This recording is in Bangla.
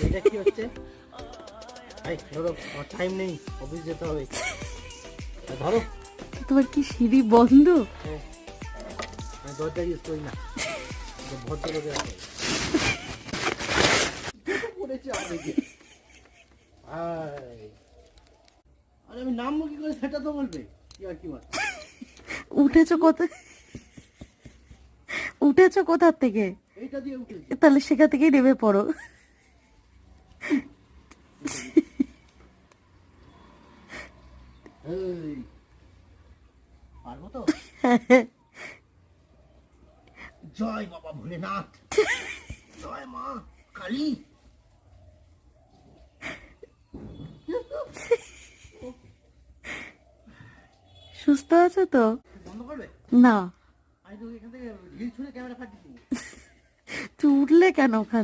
এটা কি হচ্ছে? এই ধরো, আমার টাইম নেই, অফিস যেতে হবে। ধরো। তোমার কি সিঁড়ি বন্ধ? হ্যাঁ, আমি দরজা ইউজ করি না, ভদ্র লোকের আছে। পড়েছে আমাকে। আরে আমি নামবো কি করে সেটা তো বলবে। কি আর কি মারছে? উঠেছো কোথার থেকে? এইটা দিয়ে উঠেছি। তাহলে সেখান থেকেই নেমে পড়ো। এই, পারবো তো? জয় বাবা ভোলেনাথ, জয় মা কালী। সুস্থ আছো তো? বন্ধ করবে? না, আমি তো এখান থেকে ঢিল ছুঁড়ে ক্যামেরা ফাটিয়ে দিই। তুই উঠলে কেন ওখান